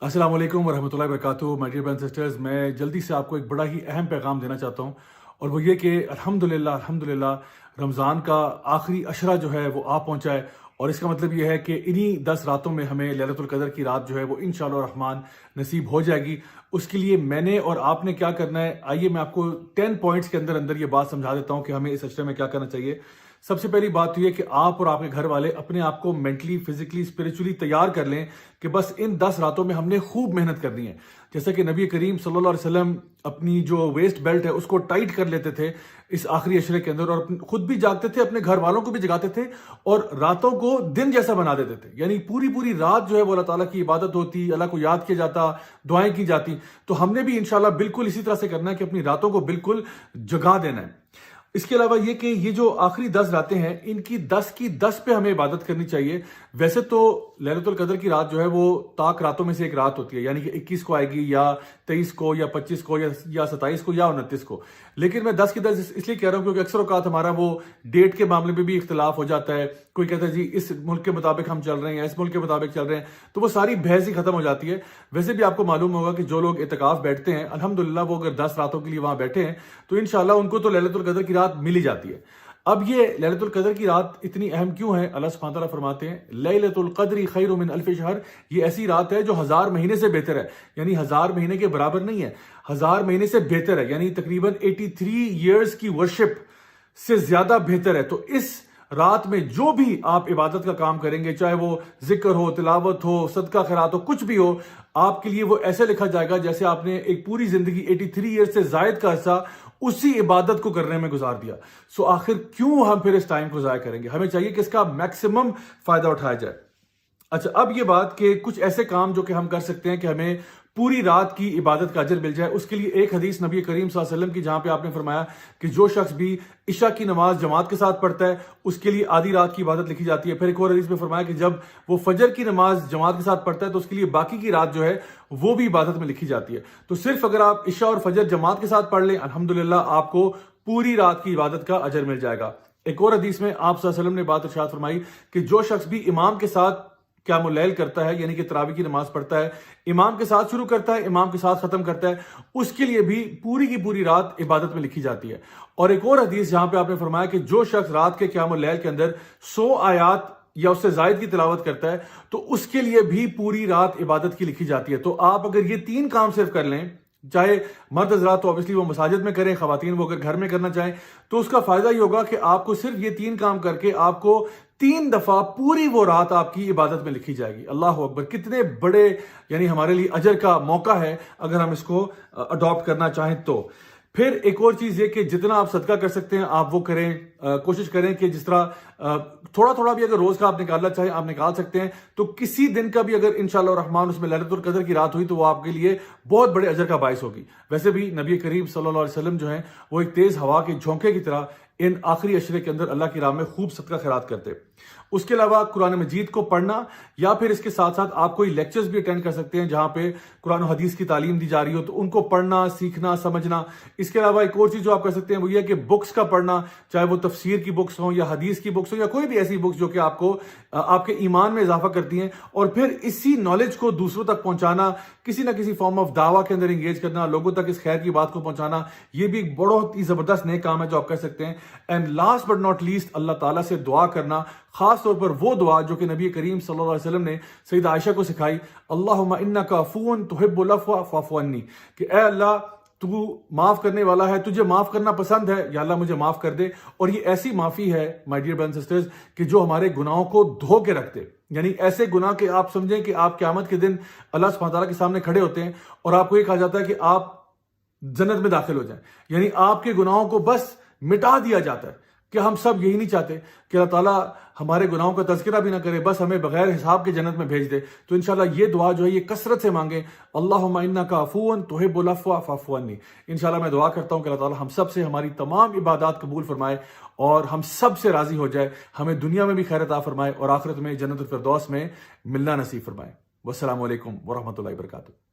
अस्सलाम वालेकुम वरहमतुल्लाहि वबरकातुहू। My dear brothers and sisters, मैं जल्दी से आपको एक बड़ा ही अहम पैगाम देना चाहता हूँ, और वो ये कि अल्हम्दुलिल्लाह रमज़ान का आखिरी अशरा जो है वो आ पहुँचा है। और इसका मतलब ये है कि इन्हीं 10 रातों में हमें लैलतुल क़द्र की रात जो है वो इंशाअल्लाह रहमान नसीब हो जाएगी। उसके लिए मैंने और आपने क्या करना है, आइए मैं आपको 10 पॉइंट्स के अंदर अंदर ये बात समझा देता हूँ कि हमें इस अशरे में क्या करना चाहिए। सबसे पहली बात तो ये कि आप और आपके घर वाले अपने आप को मेंटली, फिजिकली, स्पिरिचुअली तैयार कर लें कि बस इन 10 रातों में हमने खूब मेहनत करनी है। जैसे कि नबी करीम सल्लल्लाहु अलैहि वसल्लम अपनी जो वेस्ट बेल्ट है उसको टाइट कर लेते थे इस आखिरी अशरे के अंदर, और खुद भी जागते थे, अपने घर वालों को भी जगाते थे और रातों को दिन जैसा बना देते थे। यानी पूरी पूरी रात जो है वो अल्लाह ताला की इबादत होती, अल्लाह को याद किया जाता, दुआएं की जाती। तो हमने भी इंशाल्लाह बिल्कुल इसी तरह से करना है कि अपनी रातों को बिल्कुल जगा देना है। इसके अलावा ये कि ये जो आखिरी 10 रातें हैं, इनकी 10 की 10 पे हमें इबादत करनी चाहिए। वैसे तो लैलतुल क़द्र की रात जो है वो ताक रातों में से एक रात होती है, यानी कि 21 को आएगी या 23 को या 25 को या 27 को या 29 को। लेकिन मैं 10 की 10 इसलिए कह रहा हूँ क्योंकि अक्सर औकात हमारा वो डेट के मामले में भी इख्तिलाफ हो जाता है। कोई कहता है जी इस मुल्क के मुताबिक हम चल रहे हैं, इस मुल्क के मुताबिक चल रहे हैं, तो वो सारी बहस ही खत्म हो जाती है। वैसे भी आपको मालूम होगा कि जो लोग इत्तिकाफ बैठते हैं, अल्हम्दुलिल्लाह वो अगर 10 रातों के लिए वहां बैठे हैं तो इंशाल्लाह उनको तो लैलतुल क़द्र की रात मिल ही जाती है। अब ये लैलतुल क़द्र की रात इतनी अहम क्यों है? अल्लाह सुब्हानहू तआला फरमाते हैं लैलतुल क़द्री खैरुम मिन अल्फ़ि शहर। ये ऐसी रात है जो 1000 महीने से बेहतर है, यानी 1000 महीने के बराबर नहीं है, 1000 महीने से बेहतर है, यानी तकरीबन 83 ईयर्स की वर्शिप से ज्यादा बेहतर है। तो इस रात में जो भी आप इबादत का काम करेंगे, चाहे वो जिक्र हो, तिलावत हो, सदका खैरात हो, कुछ भी हो, आपके लिए वो ऐसे लिखा जाएगा जैसे आपने एक पूरी जिंदगी 83 ईयर से जायद का अर्सा उसी इबादत को करने में गुजार दिया। सो आखिर क्यों हम फिर इस टाइम को जाया करेंगे? हमें चाहिए कि इसका मैक्सिमम फायदा उठाया जाए। अच्छा, अब ये बात कि कुछ ऐसे काम जो कि हम कर सकते हैं कि हमें पूरी रात की इबादत का अजर मिल जाए। उसके लिए एक हदीस नबी करीम सल्लल्लाहु अलैहि वसल्लम की, जहां पे आपने फरमाया कि जो शख्स भी इशा की नमाज जमात के साथ पढ़ता है उसके लिए आधी रात की इबादत लिखी जाती है। फिर एक और हदीस में फरमाया कि जब वो फजर की नमाज जमात के साथ पढ़ता है तो उसके लिए बाकी की रात जो है वो भी इबादत में लिखी जाती है। तो सिर्फ अगर आप इशा और फजर जमात के साथ पढ़ लें, अल्हम्दुलिल्लाह आपको पूरी रात की इबादत का अजर मिल जाएगा। एक और हदीस में आप सल्लल्लाहु अलैहि वसल्लम ने बात इरशाद फरमाई कि जो शख्स भी इमाम के साथ क़यामुल लैल करता है, यानी कि तरावी की नमाज पढ़ता है, इमाम के साथ शुरू करता है, इमाम के साथ खत्म करता है, उसके लिए भी पूरी की पूरी रात इबादत में लिखी जाती है। और एक और हदीस जहां पे आपने फरमाया कि जो शख्स रात के क़यामुल लैल के अंदर 100 आयात या उससे जायद की तिलावत करता है तो उसके लिए भी पूरी रात इबादत की लिखी जाती है। तो आप अगर ये 3 काम सिर्फ कर लें, चाहे मर्द हज़रात तो ऑब्वियसली वो मसाजिद में करें, खवातीन वो अगर घर में करना चाहें, तो उसका फायदा ये होगा कि आपको सिर्फ ये 3 काम करके आपको 3 दफा पूरी वो रात आपकी इबादत में लिखी जाएगी। अल्लाह अकबर! कितने बड़े यानी हमारे लिए अजर का मौका है अगर हम इसको अडॉप्ट करना चाहें तो। फिर एक और चीज ये कि जितना आप सदका कर सकते हैं आप वो करें। कोशिश करें कि जिस तरह थोड़ा थोड़ा भी अगर रोज का आप निकालना चाहें आप निकाल सकते हैं। तो किसी दिन का भी अगर इंशाअल्लाह रहमान उसमें लैलतुल क़द्र की रात हुई तो वो आपके लिए बहुत बड़े अजर का बायस होगी। वैसे भी नबी करीम सल्लल्लाहु अलैहि वसल्लम जो है वो एक तेज हवा के झोंके की तरह इन आखिरी अशरे के अंदर अल्लाह की राह में खूब सदका खैरात करते। उसके अलावा कुरान मजीद को पढ़ना, या फिर इसके साथ साथ आप कोई लेक्चर्स भी अटेंड कर सकते हैं जहां पे कुरान और हदीस की तालीम दी जा रही हो, तो उनको पढ़ना, सीखना, समझना। इसके अलावा एक और चीज जो आप कर सकते हैं वो ये है कि बुक्स का पढ़ना, चाहे वो तफसीर की बुक्स हो या हदीस की बुक्स हो या कोई भी ऐसी बुक्स जो कि आपको आपके ईमान में इजाफा करती हैं, और फिर इसी नॉलेज को दूसरों तक पहुंचाना, किसी ना किसी फॉर्म ऑफ दावा के अंदर एंगेज करना, लोगों तक इस खैर की बात को पहुंचाना, ये भी एक बहुत ही जबरदस्त नेक काम है जो आप कर सकते हैं। And last but not least, Allah ताला से दुआ करना, खास तौर पर वो दुआ जो कि नबी करीम सल्लल्लाहु अलैहि वसल्लम ने सईदा आयशा को सिखाई, अल्लाहुम्मा इन्नका अफ़ून तुहिब्बुल अफ़्वा फ़अफ़ु अन्नी, कि ए अल्लाह तू माफ करने वाला है, तुझे माफ करना पसंद है, या अल्लाह मुझे माफ कर दे। और ये ऐसी माफी है my dear brothers and sisters कि जो हमारे गुनाहों को धो के रखते, यानी ऐसे गुनाह के आप समझें कि आप क़यामत के दिन अल्लाह सुब्हानहू तआला के सामने खड़े होते हैं और आपको ये कहा जाता है कि आप जन्नत में दाखिल हो जाएं, यानी आपके गुनाहों को बस मिटा दिया जाता है। कि हम सब यही नहीं चाहते कि अल्लाह ताला हमारे गुनाहों का तज़किरा भी ना करे, बस हमें बगैर हिसाब के जन्नत में भेज दे। तो इंशाल्लाह ये दुआ जो है ये कसरत से मांगे, अल्लाहुम्मा इन्नका अफ़ून तुहिब्बुल अफ़्वा फ़अफ़ु अन्नी। इंशाल्लाह मैं दुआ करता हूँ कि अल्लाह ताला हम सब से हमारी तमाम इबादत कबूल फरमाए और हम सब से राजी हो जाए, हमें दुनिया में भी खैर अता फरमाए और आखिरत में जन्नतुल फ़िरदौस में मिलना नसीब फरमाए। वस्सलामु अलैकुम वरहमतुल्लाहि वबरकातुहू।